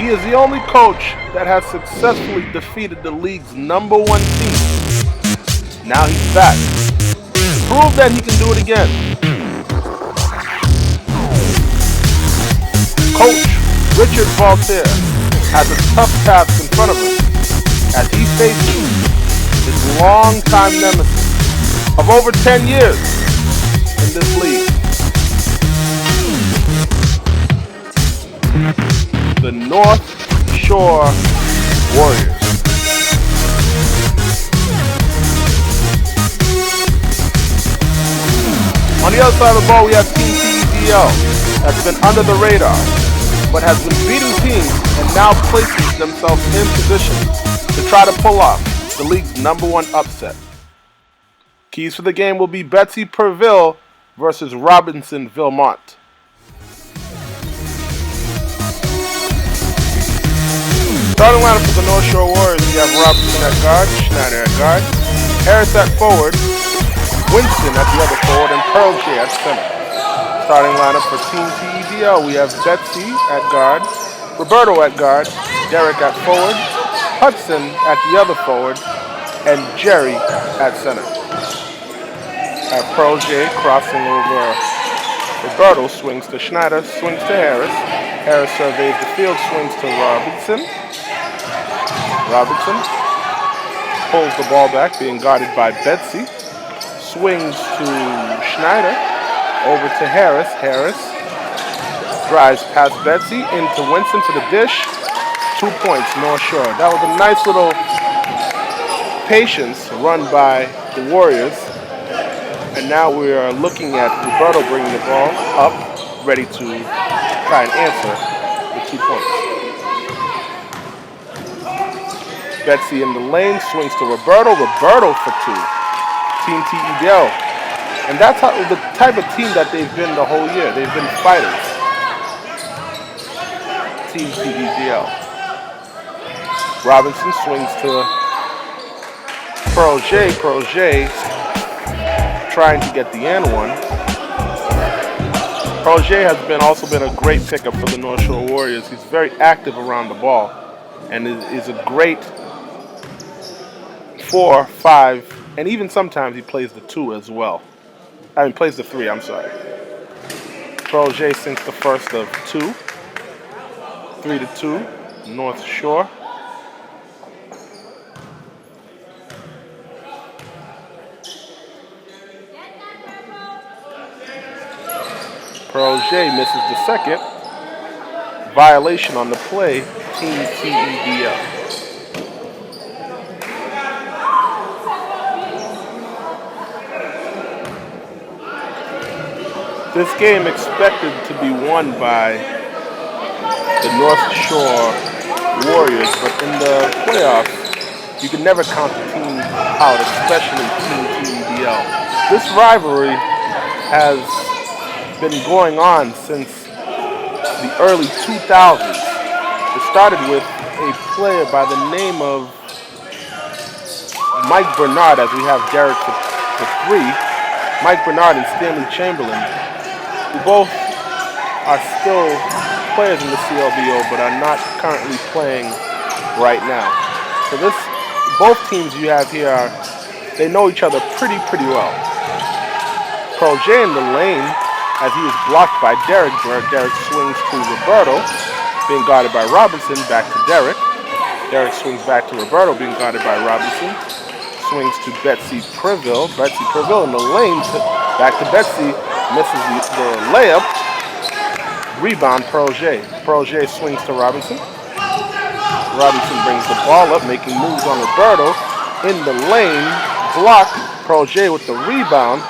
He is the only coach that has successfully defeated the league's #1 team. Now he's back. Prove that he can do it again. Coach Richard Voltaire has a tough task in front of him as he faces his longtime nemesis of over 10 years in this league. The North Shore Warriors. On the other side of the ball, we have Team TEDL that's been under the radar, but has been beating teams and now places themselves in position to try to pull off the league's #1 upset. Keys for the game will be Betsy Perville versus Robinson Vilmont. Starting lineup for the North Shore Warriors, we have Robinson at guard, Schneider at guard, Harris at forward, Winston at the other forward, and Pearl J at center. Starting lineup for Team TEDL, we have Betsy at guard, Roberto at guard, Derek at forward, Hudson at the other forward, and Jerry at center. At Pearl J crossing over Roberto, swings to Schneider, swings to Harris. Harris surveys the field, swings to Robinson. Robinson pulls the ball back, being guarded by Betsy. Swings to Schneider, over to Harris. Harris drives past Betsy into Winston for the dish. 2 points, North Shore. That was a nice little patience run by the Warriors. And now we are looking at Roberto bringing the ball up, ready to try and answer the 2 points. Betsy in the lane, swings to Roberto. Roberto for 2. Team TEDL. And that's how, the type of team that they've been the whole year. They've been fighters. Team TEDL. Robinson swings to Pearl J. Pearl J trying to get the and one. Pearl J has also been a great pickup for the North Shore Warriors. He's very active around the ball and is a great 4, 5, and even sometimes he plays the 2 as well. Plays the 3, I'm sorry. Pearl J sinks the first of 2. 3-2, North Shore. Pearl J misses the second. Violation on the play, Team TEDL. This game expected to be won by the North Shore Warriors, but in the playoffs, you can never count the team out, especially Team TEDL. This rivalry has been going on since the early 2000s. It started with a player by the name of Mike Bernard, as we have Derek for 3. Mike Bernard and Stanley Chamberlain, who both are still players in the CLBO, but are not currently playing right now. So both teams you have here, they know each other pretty well. Pearl J in the lane, as he is blocked by Derek. Derek swings to Roberto, being guarded by Robinson, back to Derek. Derek swings back to Roberto, being guarded by Robinson. Swings to Betsy Perville. Betsy Perville in the lane, back to Betsy, misses the layup. Rebound, Pearl J. Pearl J swings to Robinson. Robinson brings the ball up, making moves on Roberto. In the lane, blocked. Pearl J with the rebound.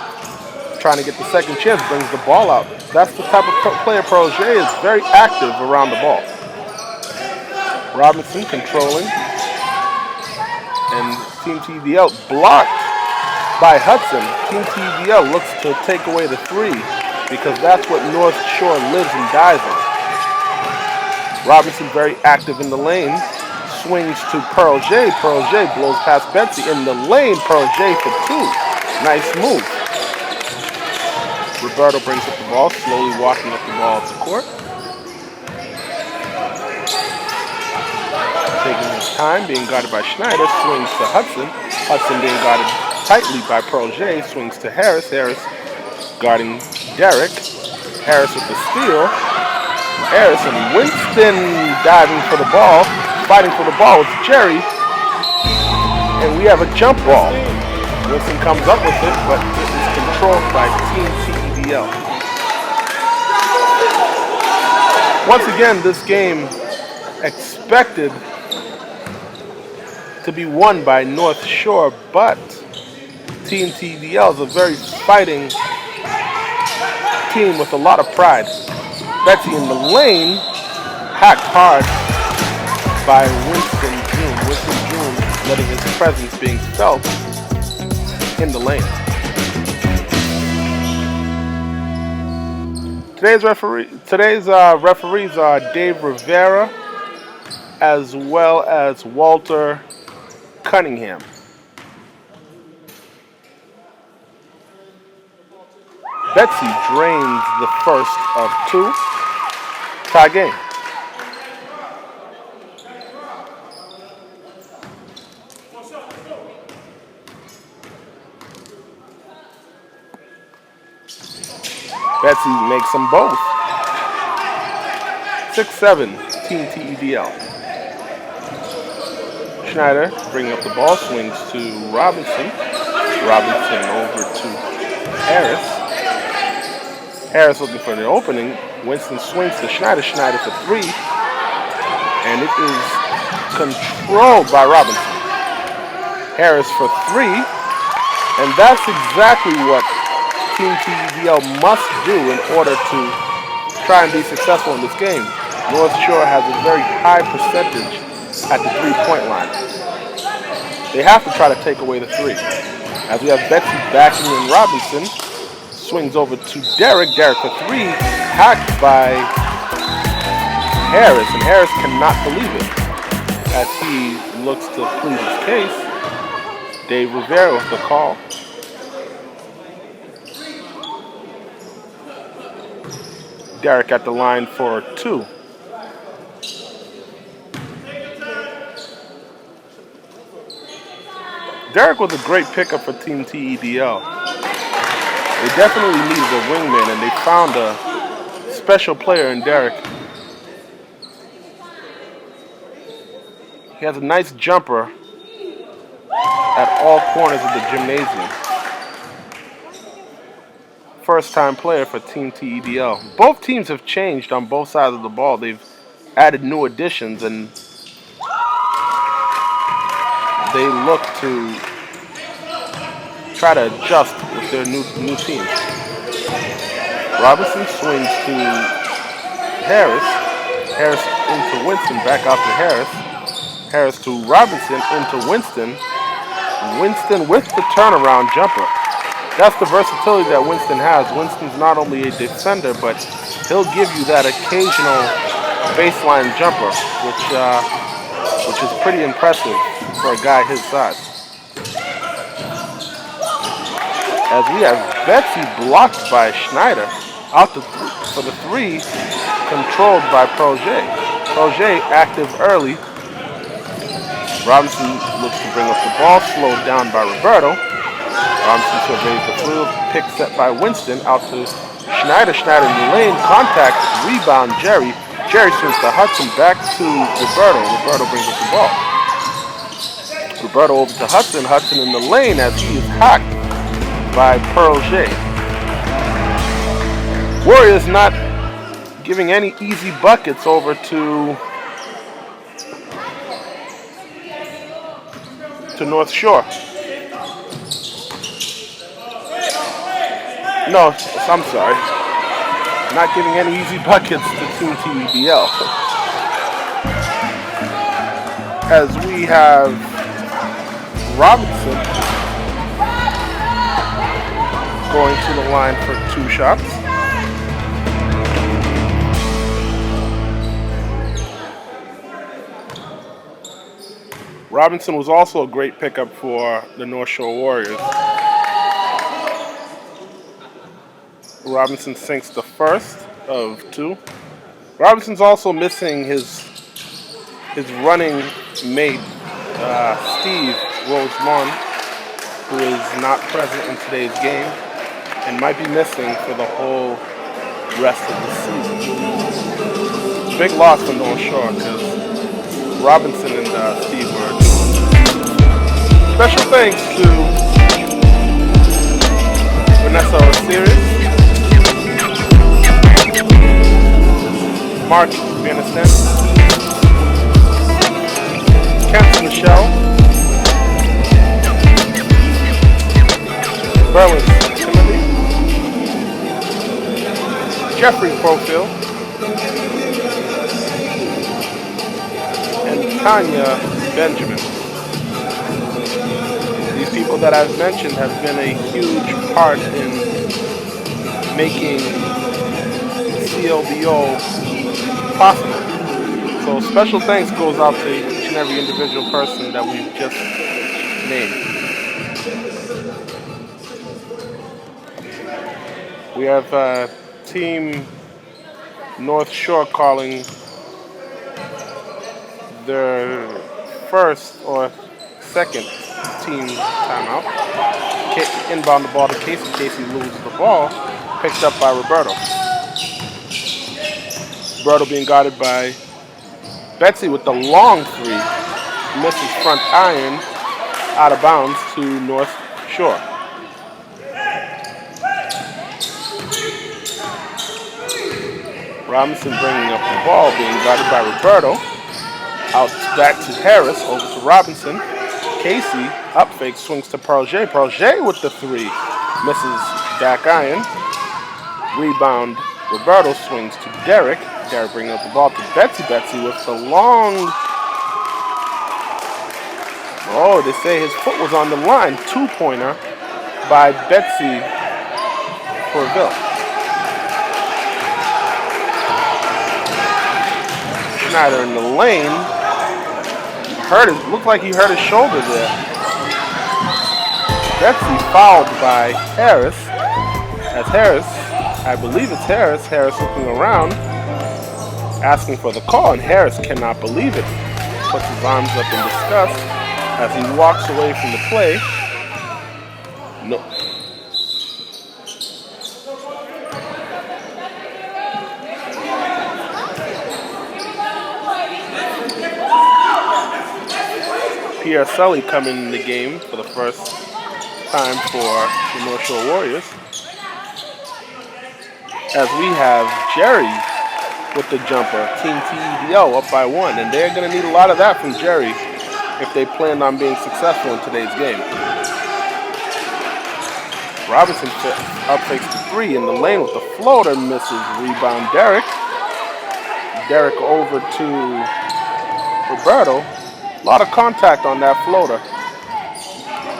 Trying to get the second chance, brings the ball out. That's the type of player Pearl J is, very active around the ball. Robinson controlling. And Team TEDL blocked by Hudson. Team TEDL looks to take away the 3 because that's what North Shore lives and dies on. Robinson very active in the lane. Swings to Pearl J. Pearl J blows past Betsy in the lane. Pearl J for 2. Nice move. Roberto brings up the ball, slowly walking up the ball to court. time, being guarded by Schneider, swings to Hudson. Hudson being guarded tightly by Projet, swings to Harris. Harris guarding Derek. Harris with the steal. Harris and Winston diving for the ball, fighting for the ball with Jerry. And we have a jump ball. Winston comes up with it, but it is controlled by Team TEDL. Once again, this game expected to be won by North Shore, but Team TEDL is a very fighting team with a lot of pride. Betsy in the lane, hacked hard by Winston June. Winston June letting his presence being felt in the lane. Today's referees are Dave Rivera as well as Walter Cunningham. Betsy drains the first of two. Tie game. Betsy makes them both. 6-7, Team TEDL. Schneider bringing up the ball, swings to Robinson. Robinson over to Harris. Harris looking for the opening. Winston swings to Schneider. Schneider for three. And it is controlled by Robinson. Harris for three. And that's exactly what Team TEDL must do in order to try and be successful in this game. North Shore has a very high percentage at the three-point line. They have to try to take away the three. As we have Betsy backing in Robinson. Swings over to Derek. Derek for three. Hacked by Harris. And Harris cannot believe it as he looks to plead his case. Dave Rivera with the call. Derek at the line for two. Derek was a great pickup for Team TEDL. They definitely needed a wingman, and they found a special player in Derek. He has a nice jumper at all corners of the gymnasium. First-time player for Team TEDL. Both teams have changed on both sides of the ball. They've added new additions, and they look to try to adjust with their new teams. Robinson swings to Harris. Harris into Winston, back out to Harris. Harris to Robinson into Winston. Winston with the turnaround jumper. That's the versatility that Winston has. Winston's not only a defender, but he'll give you that occasional baseline jumper, which is pretty impressive for a guy his size. As we have Betsy blocked by Schneider, out for the three, controlled by Projet. Projet active early. Robinson looks to bring up the ball, slowed down by Roberto. Robinson surveys the field, pick set by Winston, out to Schneider. Schneider in the lane, contact, rebound, Jerry. Jerry swings to Hudson, back to Roberto. Roberto brings up the ball. Roberto over to Hudson. Hudson in the lane as he is hacked by Projet. Warriors not giving any easy buckets over to North Shore. No, I'm sorry. Not giving any easy buckets to Team TEDL. As we have Robinson going to the line for two shots. Robinson was also a great pickup for the North Shore Warriors. Robinson sinks the first of two. Robinson's also missing his his running mate, Steve Rosemont, who is not present in today's game and might be missing for the whole rest of the season. Big loss for North Shore because Robinson and Steve were doing. Special thanks to Vanessa Osiris, Mark Vianistan, Kent Michelle, Berlin Timothy, Jeffrey Profil, and Tanya Benjamin. These people that I've mentioned have been a huge part in making CLBO possible. So special thanks goes out to each and every individual person that we've just named. We have Team North Shore calling their first or second team timeout. Inbound the ball to Casey. Casey loses the ball. Picked up by Roberto. Roberto being guarded by Betsy with the long three. Misses front iron out of bounds to North Shore. Robinson bringing up the ball, being guarded by Roberto. Out back to Harris, over to Robinson. Casey, up fake, swings to Projet. Projet with the three. Misses back iron. Rebound, Roberto swings to Derek. Derek bringing up the ball to Betsy. Betsy with the long... Oh, they say his foot was on the line. Two-pointer by Betsy Corville. Schneider in the lane. Looked like he hurt his shoulder there. Betsy fouled by Harris. As Harris, I believe it's Harris. Harris looking around, asking for the call, and Harris cannot believe it. Puts his arms up in disgust as he walks away from the play. No. Pierre Sully coming in the game for the first time for the North Shore Warriors. As we have Jerry with the jumper, Team TEDO up by 1, and they're going to need a lot of that from Jerry if they plan on being successful in today's game. Robinson up fakes the three in the lane with the floater, misses. Rebound Derek. Derek over to Roberto. A lot of contact on that floater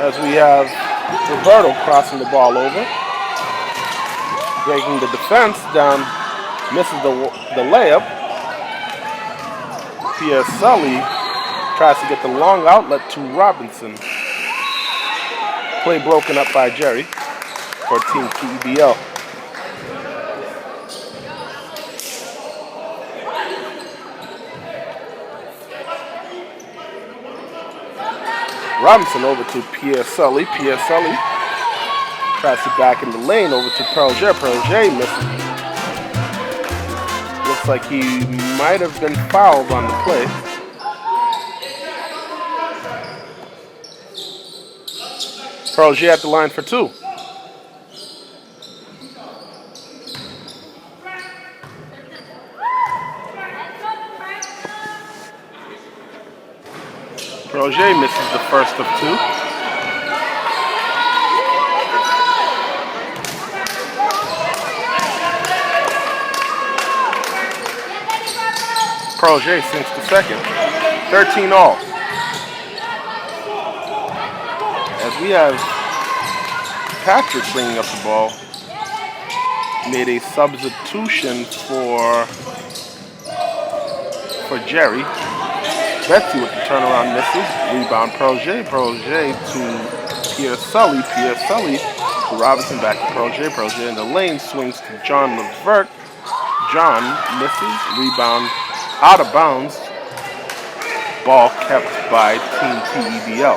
as we have Roberto crossing the ball over. Breaking the defense down, misses the layup. Pierre Sully tries to get the long outlet to Robinson. Play broken up by Jerry for Team TEBL. Robinson over to Pierre Sully. Pierre Sully tries to back in the lane over to Projet. Projet misses. Looks like he might have been fouled on the play. Projet at the line for two. Projet misses the first of two. Projet sinks the second. 13 all. As we have Patrick bringing up the ball, made a substitution for Jerry. Betsy with the turnaround misses. Rebound Projet. Projet to Pierre Sully. Pierre Sully to Robinson, back to Projet. Projet in the lane, swings to John Levert. John misses. Rebound out of bounds Ball kept by Team TEDL.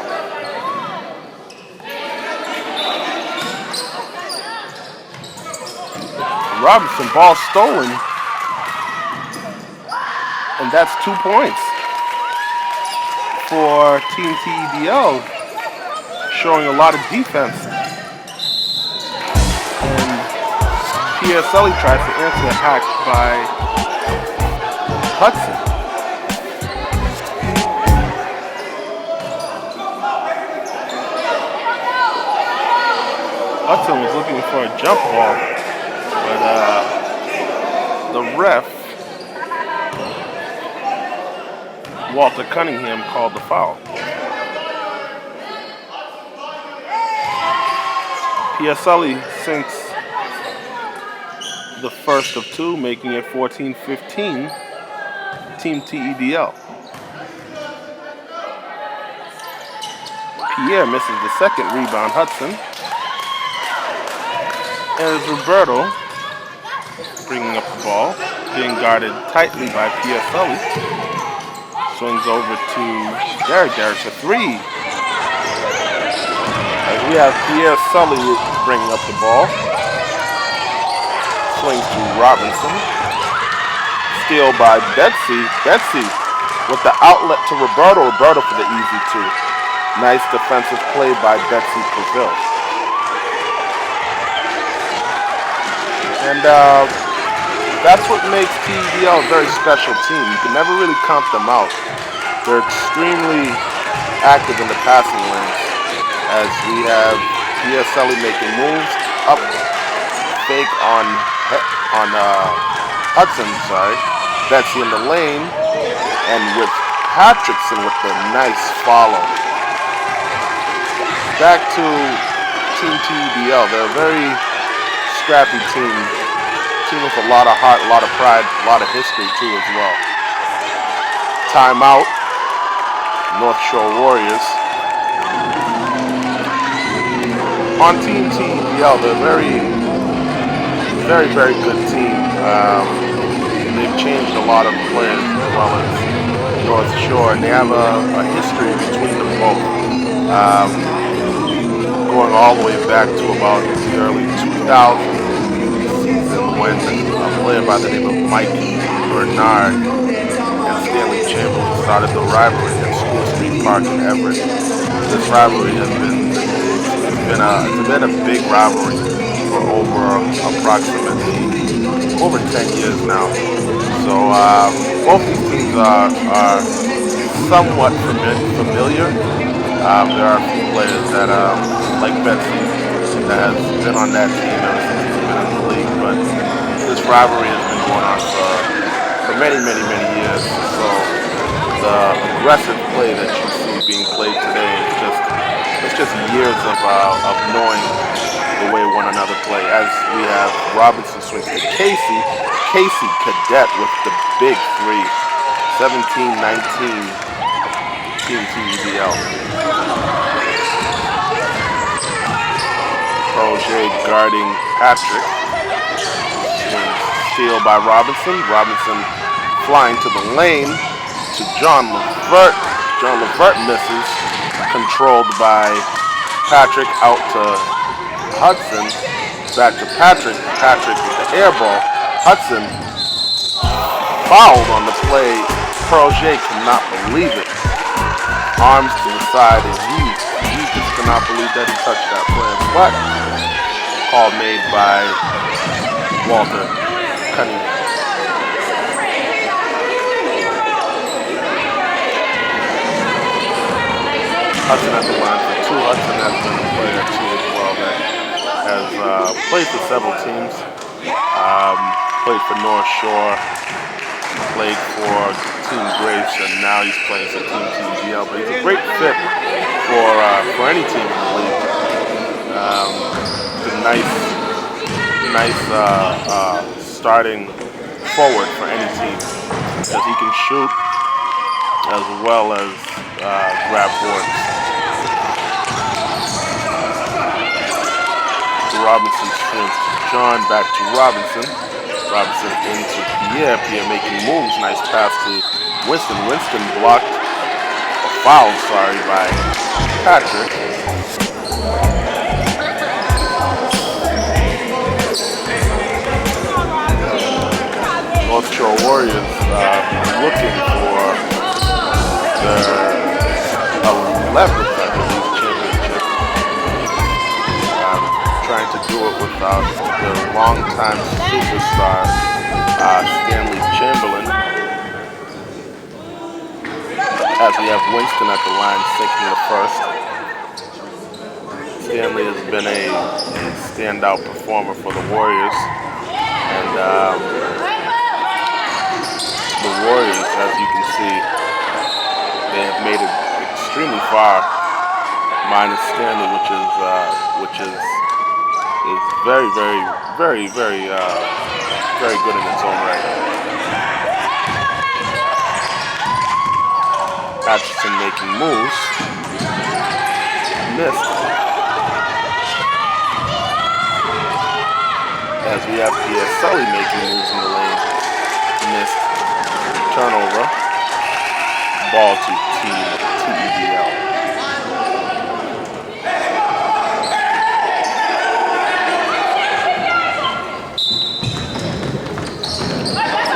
Robinson, ball stolen. And that's 2 points for Team TEDL, showing a lot of defense. And PSLE tries to answer a hack by Hudson. Hudson was looking for a jump ball, but the ref, Walter Cunningham, called the foul. PSLE sinks the first of two, making it 14-15, Team TEDL. Pierre misses the second rebound. Hudson. And it's Roberto bringing up the ball, being guarded tightly by PSLE. Swings over to Derek. Derek for three. As we have Pierre Sully bringing up the ball. Swings to Robinson. Steal by Betsy. Betsy with the outlet to Roberto. Roberto for the easy two. Nice defensive play by Betsy Pavil. And that's what makes TEDL a very special team. You can never really count them out. They're extremely active in the passing lanes. As we have PSLE making moves up, fake on Hudson, Betsy in the lane, and with Patrickson with the nice follow. Back to Team TEDL. They're a very scrappy team with a lot of heart, a lot of pride, a lot of history too as well. Timeout, North Shore Warriors. On Team TEDL, they're very, very good team. They've changed a lot of players as well as North Shore, and they have a history between them both. Going all the way back to about the early 2000s season when a player by the name of Mike Bernard and Stanley Chamberlain started the rivalry at School Street Park in Everett. This rivalry has been a big rivalry for approximately over 10 years now. So both these teams are somewhat familiar. There are a few players that, like Betsy, that has been on that team ever since he's been in the league, but this rivalry has been going on for many, many, many years. So the aggressive play that you see being played today is just years of knowing the way one another play. As we have Robinson swings to Casey. Casey Cadet with the big three. 17-19 Team TEDL. Proje guarding Patrick. Steal by Robinson. Robinson flying to the lane to John Levert. John Levert misses. Controlled by Patrick out to Hudson. Back to Patrick. Patrick with the air ball. Hudson fouled on the play. Proje cannot believe it. Arms to the side, and he just cannot believe that he touched that play. But call made by Walter Cunningham. Hudson at the line for two. Hudson has been a player too as well that has played for several teams. Played for North Shore, played for Team Grace, and now he's playing for Team TEDL. But he's a great fit for any team in the league. He's a nice starting forward for any team, because he can shoot as well as grab boards. Robinson swings to John, back to Robinson. Robinson into Pierre. Pierre making moves. Nice pass to Winston. Winston blocked foul, sorry, by Patrick. North Shore Warriors looking for their 11th, I believe, championship. Trying to do it without their longtime superstar, Stanley Chamberlain. As we have Winston at the line, sinking the first. Stanley has been a standout performer for the Warriors. And the Warriors, as you can see, they have made it extremely far, minus Stanley, which is very, very, very, very, very good in its own right. Hutchinson making moves, missed. As we have Sully making moves in the lane, missed. Turnover, ball to TEBL.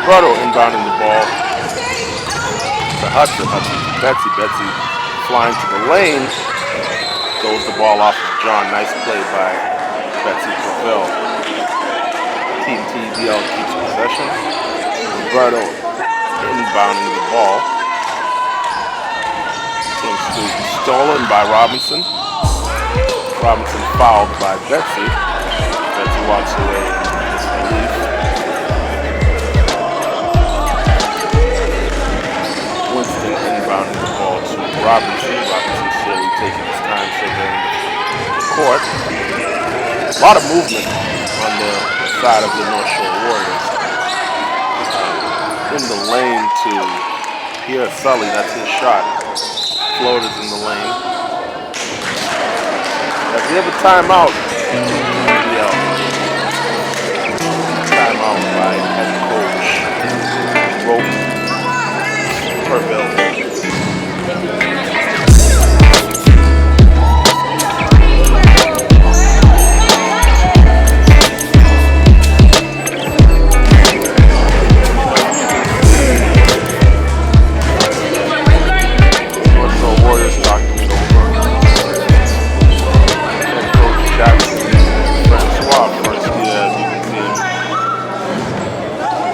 Brotto inbounding the ball to Hudson to Betsy flying to the lane, throws the ball off of John. Nice play by Betsy Claville. Team TEBL keeps possession. Roberto inbounding the ball. Seems to be stolen by Robinson. Robinson fouled by Betsy. Betsy walks away in disbelief. Winston inbounding the ball to Robinson. Robinson slowly taking his time surveying the court. A lot of movement on the side of the North Shore Warriors. In the lane to Pierre Sully, that's his shot. Floaters in the lane. As we have a timeout, timeout by head coach Rope Purville.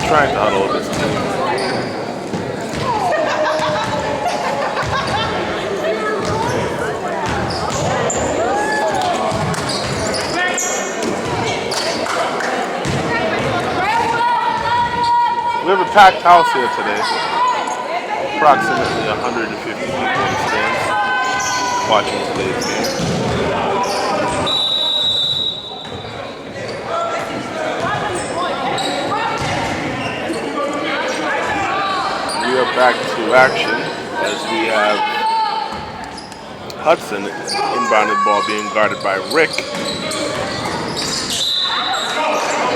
Trying to huddle this team. We have a packed house here today. Approximately 150 people in the stands watching today's game. Back to action as we have Hudson inbounded ball being guarded by Rick.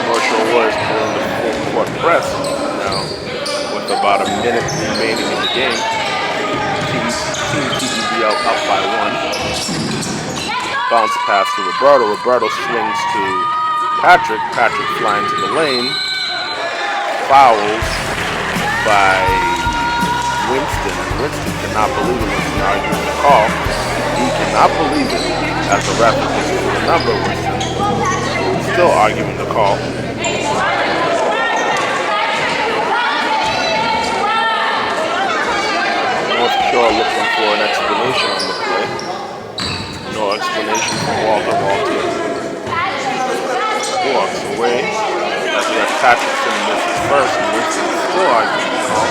North Shore Warriors pulling the full court press now with about a minute remaining in the game. Team TEBL up by 1. Bounce pass to Roberto. Roberto swings to Patrick. Patrick flying to the lane. Fouls by Winston, and Winston cannot believe it. Winston arguing the call. He cannot believe it as the ref is looking for the number. Winston still arguing the call. North Shore looking for an explanation on the play. No explanation from Walter. Walter walks away as we have Patrickson misses first, and Winston is still arguing the call.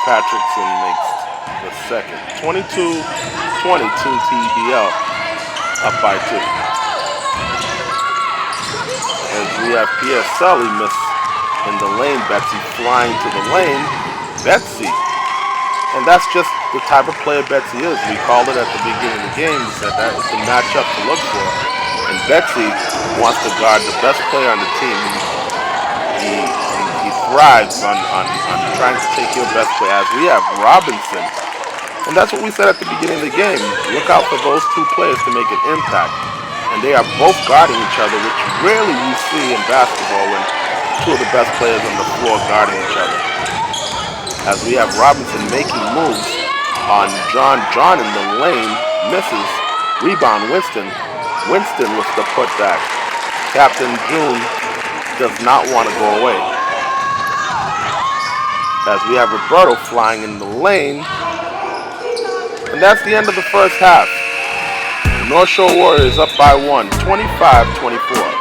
Patrickson makes the second. 22-22 TEBL up by 2. As we have Pierre Sully miss in the lane, Betsy flying to the lane. Betsy. And that's just the type of player Betsy is. We called it at the beginning of the game. We said that was the matchup to look for. And Betsy wants to guard the best player on the team. In thrives on trying to take your best play, as we have Robinson. And that's what we said at the beginning of the game. Look out for those two players to make an impact. And they are both guarding each other, which rarely you see in basketball when two of the best players on the floor guarding each other. As we have Robinson making moves on John. John in the lane, misses. Rebound, Winston. Winston with the putback. Captain June does not want to go away. As we have Roberto flying in the lane. And that's the end of the first half. North Shore Warriors up by 1, 25-24.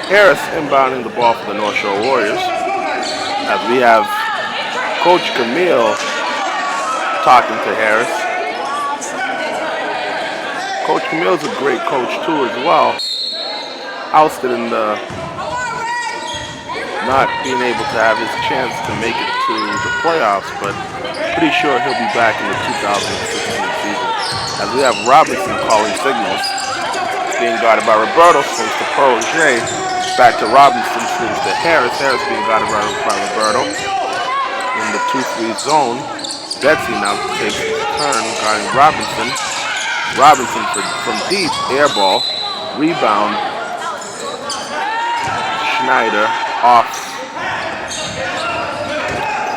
Harris inbounding the ball for the North Shore Warriors. As we have Coach Camille talking to Harris. Coach Camille's a great coach too as well. Ousted in the not being able to have his chance to make it to the playoffs, but pretty sure he'll be back in the 2016 season. As we have Robinson calling signals. Being guarded by Roberto, swings to Proje. Back to Robinson, swings to Harris. Harris being guarded by Roberto. In the 2-3 zone, Betsy now takes his turn guarding Robinson. Robinson from deep, air ball. Rebound. Schneider off.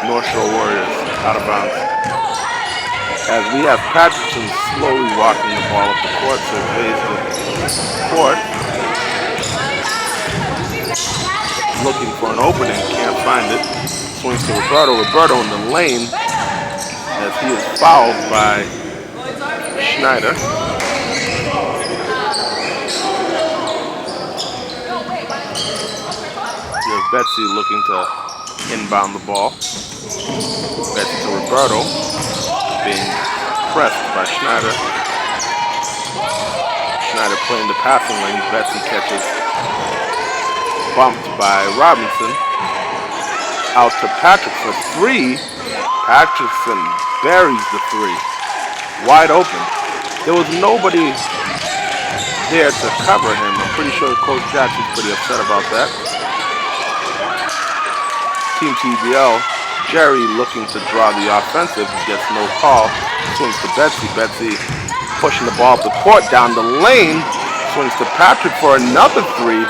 North Shore Warriors out of bounds. As we have Patterson slowly walking the ball up the court, surveys the court. Looking for an opening, can't find it. Swings to Roberto. Roberto in the lane as he is fouled by Schneider. Here's Betsy looking to inbound the ball. Betsy to Roberto. Being pressed by Schneider. Schneider playing the passing lane. Betsy catches. Bumped by Robinson. Out to Patrick for 3. Patrickson buries the 3. Wide open. There was nobody there to cover him. I'm pretty sure Coach Jackson's pretty upset about that. Team TBL. Jerry looking to draw the offensive. Gets no call. Swings to Betsy. Betsy pushing the ball up the court down the lane. Swings to Patrick for another 3.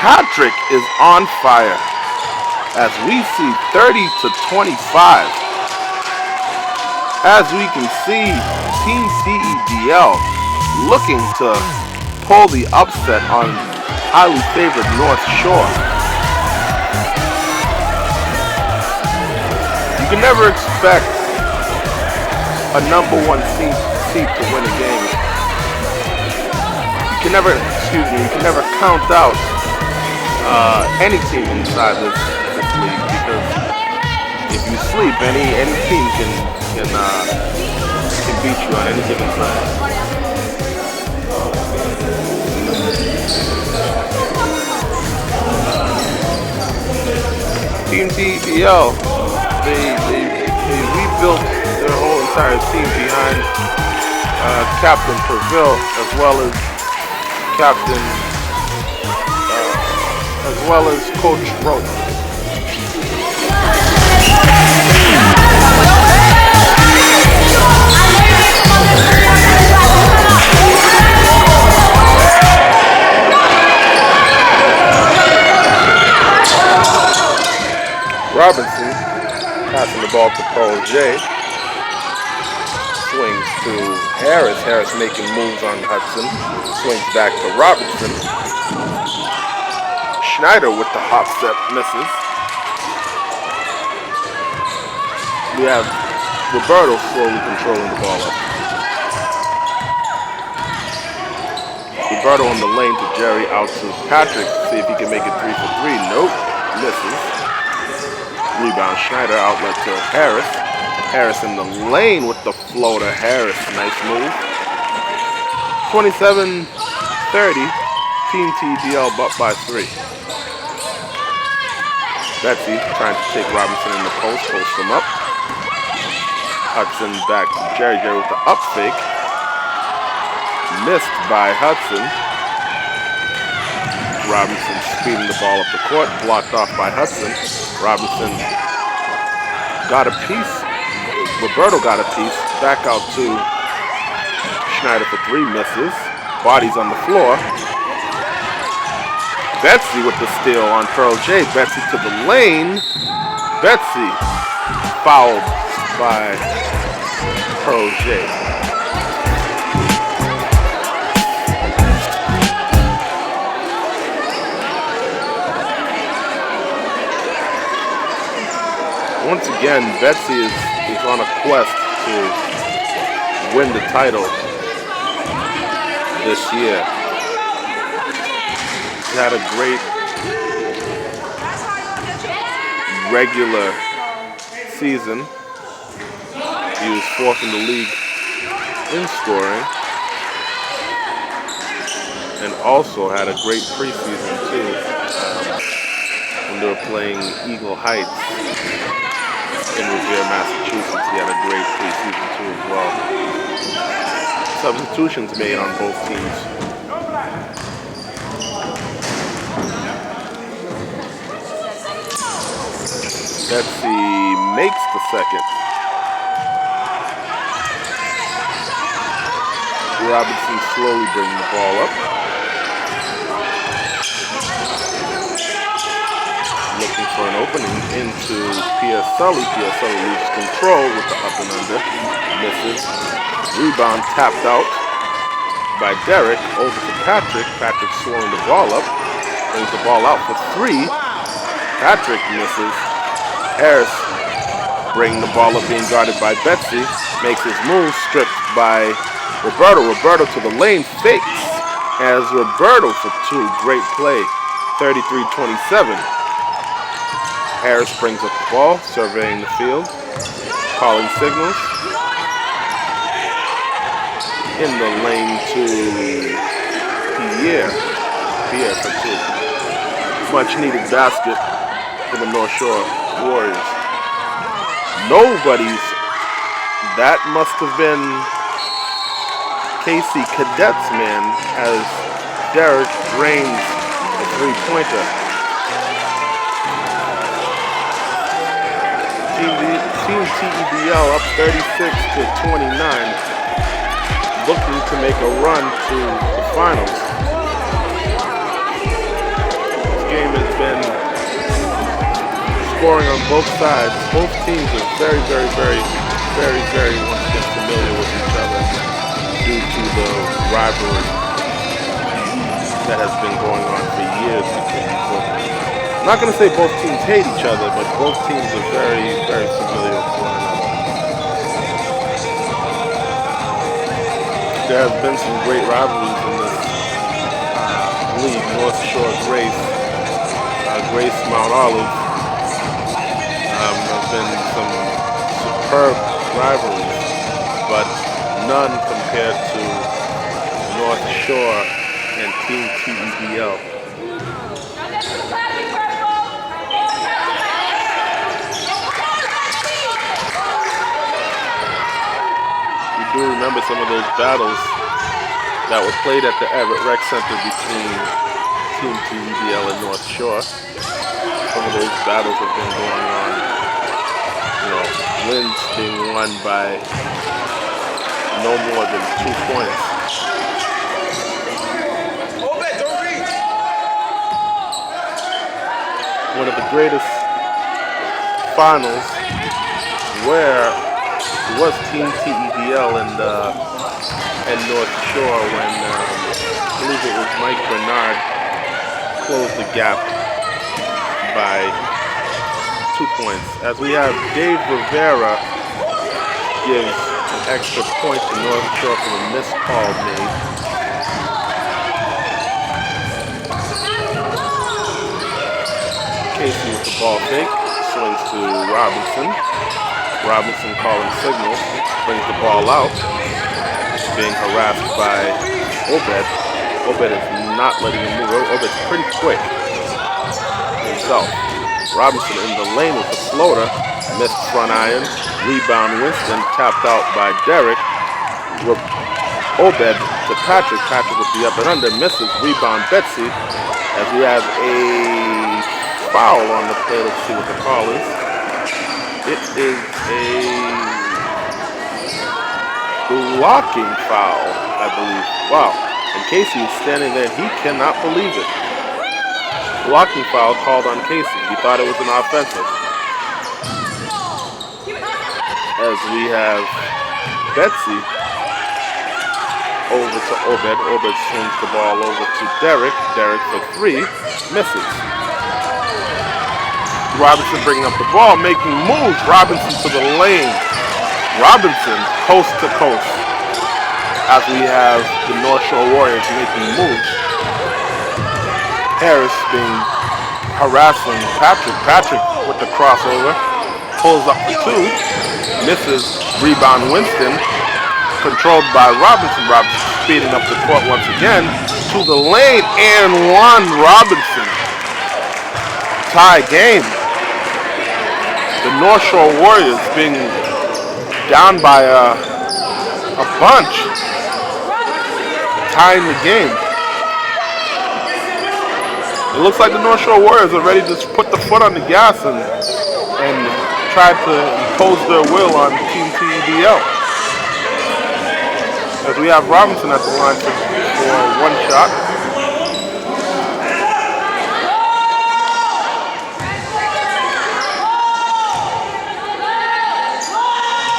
Patrick is on fire. As we see 30-25. As we can see, Team CEDL looking to pull the upset on highly favored North Shore. You can never expect a number 1 seed to win a game. You can never count out any team inside this league, because if you sleep, any team can beat you on any given time. Team TBL, they rebuilt their whole entire team behind Captain Purville, as well as Coach Rowe. Robinson passing the ball to Proje. Swings to Harris. Harris making moves on Hudson. Swings back to Robinson. Schneider with the hop step, misses. We have Roberto slowly controlling the ball up. We Roberto on the lane to Jerry, out to Patrick. See if he can make it 3 for 3. Nope. Misses. Rebound Schneider. Outlet to Harris. Harris in the lane with the floater. Harris. Nice move. 27-30. Team TBL up by 3. Betsy trying to take Robinson in the post. Post him up. Hudson back to Jerry. Jerry with the up fake. Missed by Hudson. Robinson speeding the ball up the court. Blocked off by Hudson. Robinson got a piece. Roberto got a piece. Back out to Schneider for 3. Misses. Bodies on the floor. Betsy with the steal on Pearl J. Betsy to the lane. Betsy fouled by Pearl J. Once again, Betsy is on a quest to win the title this year. She had a great regular season. He was 4th in the league in scoring, and also had a great preseason too when they were playing Eagle Heights in Revere, Massachusetts. He had a great preseason too as well. Substitutions made on both teams. Betsy makes the second. Robinson slowly bringing the ball up. Looking for an opening into Piacelli. Piacelli loses control with the up and under. Misses. Rebound tapped out by Derek. Over to Patrick. Patrick slowing the ball up. Brings the ball out for 3. Patrick misses. Harris bringing the ball up, being guarded by Betsy. Makes his move, stripped by Roberto. Roberto to the lane, fakes as Roberto for 2. Great play. 33-27. Harris brings up the ball, surveying the field, calling signals. In the lane to Pierre. Pierre for 2. Much needed basket for the North Shore Warriors. Nobody's. That must have been Casey Cadet's man, as Derek drains a 3-pointer. Team TEBL up 36-29, looking to make a run to the finals. This game has been scoring on both sides. Both teams are very once again familiar with each other due to the rivalry that has been going on for years between both. I'm not going to say both teams hate each other, but both teams are very familiar with one another. There have been some great rivalries in this league. North Shore Grace, Grace Mount Olive. There have been some superb rivalries, but none compared to North Shore and Team TEBL. We do remember some of those battles that were played at the Everett Rec Center between Team TEBL and North Shore. Some of those battles have been going on. Wins being won by no more than 2 points. One of the greatest finals where it was Team TEBL and North Shore when I believe it was Mike Bernard closed the gap by 2 points. As we have Dave Rivera gives an extra point to North Shore from a missed call made. Casey with the ball fake. Swings to Robinson. Robinson calling signals. Brings the ball out. Being harassed by Obed. Obed is not letting him move. Obed's pretty quick himself. Robinson in the lane with the floater. Missed front iron. Rebound Winston. Tapped out by Derek. Obed to Patrick. Patrick with the up and under. Misses. Rebound Betsy. As we have a foul on the play. Let's see what the call is. It is a blocking foul, I believe. Wow. And Casey is standing there. He cannot believe it. Blocking foul called on Casey. He thought it was an offensive. As we have Betsy over to Obed. Obed swings the ball over to Derek. Derek for three. Misses. Robinson bringing up the ball, making moves. Robinson to the lane. Robinson coast to coast. As we have the North Shore Warriors making moves. Harris being harassing Patrick. Patrick with the crossover. Pulls up for two. Misses. Rebound Winston. Controlled by Robinson. Robinson speeding up the court once again. To the lane and one. Robinson. Tie game. The North Shore Warriors being down by a bunch. Tying the game. It looks like the North Shore Warriors are ready to put the foot on the gas and try to impose their will on Team TEDL. As we have Robinson at the line for one shot.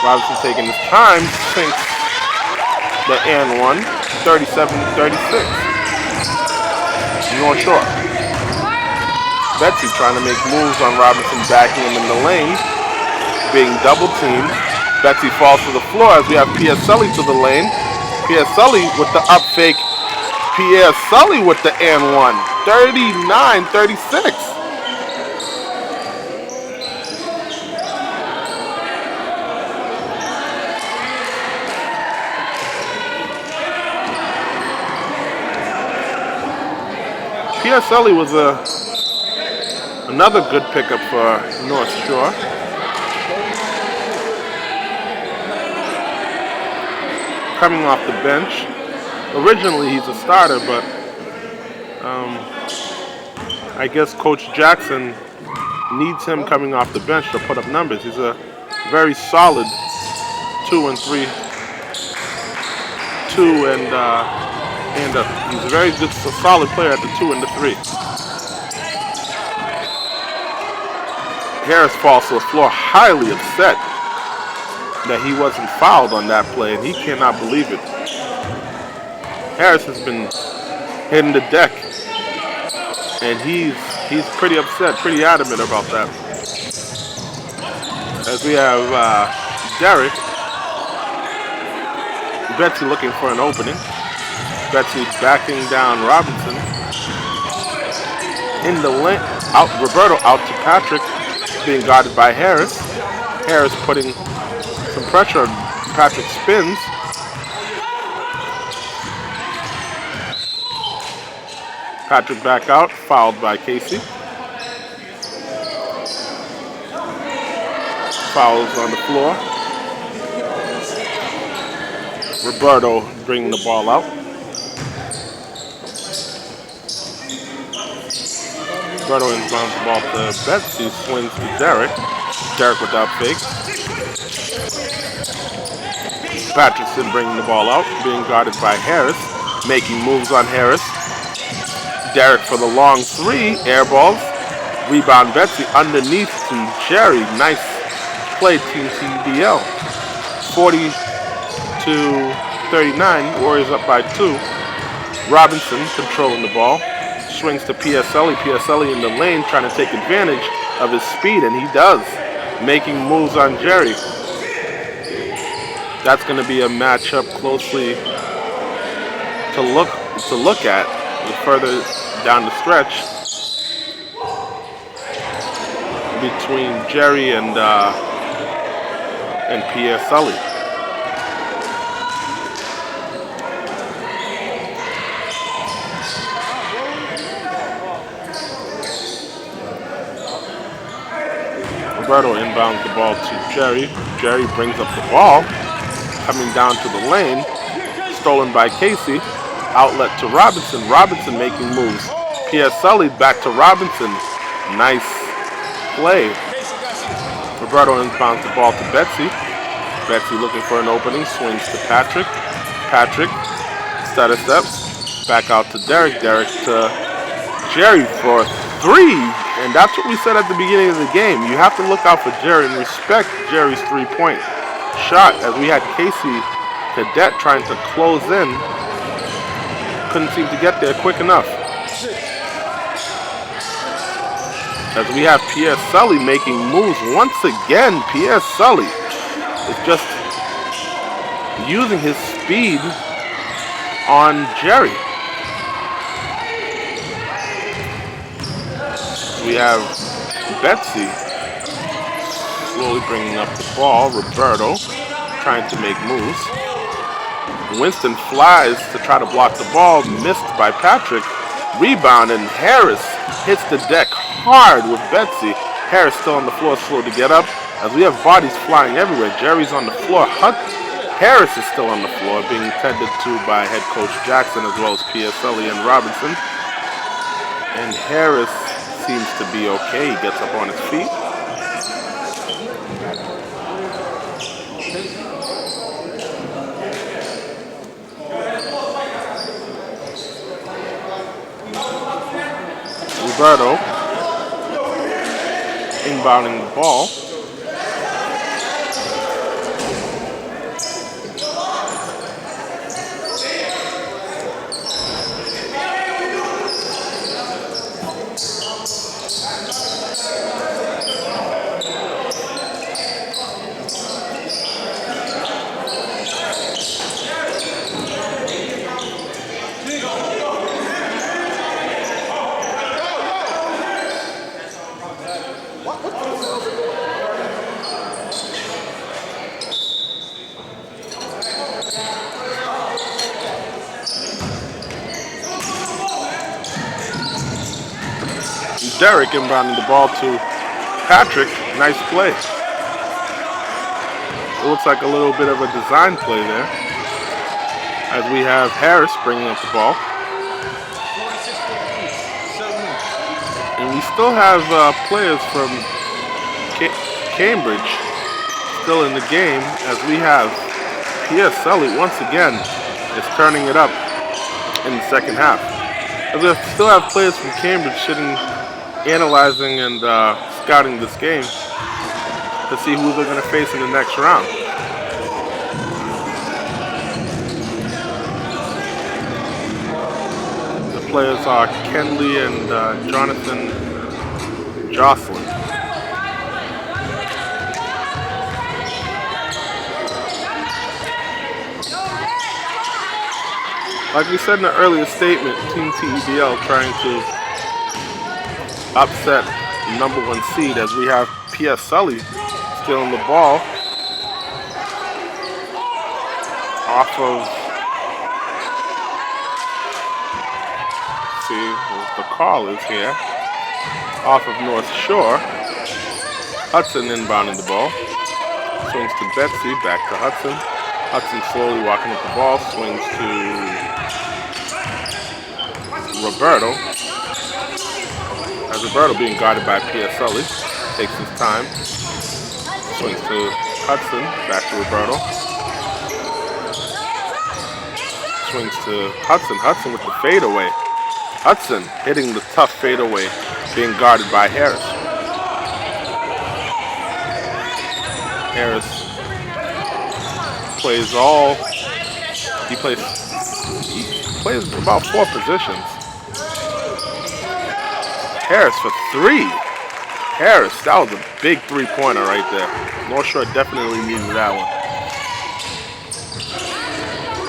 Robinson taking his time, sinks the and one, 37-36. North Shore. Betsy trying to make moves on Robinson, backing him in the lane, being double teamed. Betsy falls to the floor as we have Pierre Sully to the lane. Pierre Sully with the up fake. Pierre Sully with the and one, 39-36. Pierre Sully was another good pickup for North Shore. Coming off the bench. Originally he's a starter, but I guess Coach Jackson needs him coming off the bench to put up numbers. He's a very solid 2 and 3. He's a very good, solid player at the 2 and the 3. Harris falls to the floor, highly upset that he wasn't fouled on that play, and he cannot believe it. Harris has been hitting the deck, and he's pretty upset, pretty adamant about that. As we have Derek, Betsy looking for an opening. Betsy backing down Robinson. In the lane, Roberto out to Patrick, being guarded by Harris. Harris putting some pressure on Patrick. Spins. Patrick back out, fouled by Casey. Fouls on the floor. Roberto bringing the ball out. Roberto inbounds the ball to Betsy, swings to Derek. Derek without fake. Patterson bringing the ball out, being guarded by Harris, making moves on Harris. Derek for the long three, air balls. Rebound Betsy underneath to Jerry. Nice play, Team TDL. 40-39, Warriors up by 2. Robinson controlling the ball. Swings to PSLE. PSLE in the lane trying to take advantage of his speed, and he does. Making moves on Jerry. That's going to be a matchup closely to look at further down the stretch. between Jerry and Pierre Sully. Roberto inbounds the ball to Jerry. Jerry brings up the ball, coming down to the lane, stolen by Casey. Outlet to Robinson. Robinson making moves. Pierre Sully back to Robinson. Nice play. Roberto inbounds the ball to Betsy. Betsy looking for an opening. Swings to Patrick. Patrick, stutter steps. Back out to Derek. Derek to Jerry for 3. And that's what we said at the beginning of the game. You have to look out for Jerry and respect Jerry's 3-point shot, as we had Casey Cadet trying to close in. Couldn't seem to get there quick enough. As we have Pierre Sully making moves once again. Pierre Sully is just using his speed on Jerry. We have Betsy slowly bringing up the ball. Roberto trying to make moves. Winston flies to try to block the ball. Missed by Patrick. Rebound, and Harris hits the deck hard with Betsy. Harris still on the floor, slow to get up. As we have bodies flying everywhere. Jerry's on the floor. Harris is still on the floor, being tended to by head coach Jackson, as well as Pierre Sully and Robinson. And Harris seems to be okay. He gets up on his feet. Roberto inbounding the ball. Derek inbounding the ball to Patrick. Nice play. It looks like a little bit of a design play there. As we have Harris bringing up the ball. And we still have players from Cambridge still in the game, as we have Pierre Sully once again is turning it up in the second half. As we still have players from Cambridge sitting, analyzing and scouting this game to see who they're going to face in the next round. The players are Kenley and Jonathan Jocelyn. Like we said in the earlier statement, Team TEBL trying to upset number 1 seed, as we have Pierre Sully stealing the ball off of, see what the call is here, off of North Shore. Hudson inbounding the ball, swings to Betsy, back to Hudson. Hudson slowly walking up the ball, swings to Roberto. As Roberto being guarded by Pierre Sully, takes his time, swings to Hudson, back to Roberto, swings to Hudson, Hudson with the fadeaway, Hudson hitting the tough fadeaway, being guarded by Harris. Harris plays about 4 positions. Harris for 3. Harris, that was a big 3-pointer right there. North Shore definitely needed that one.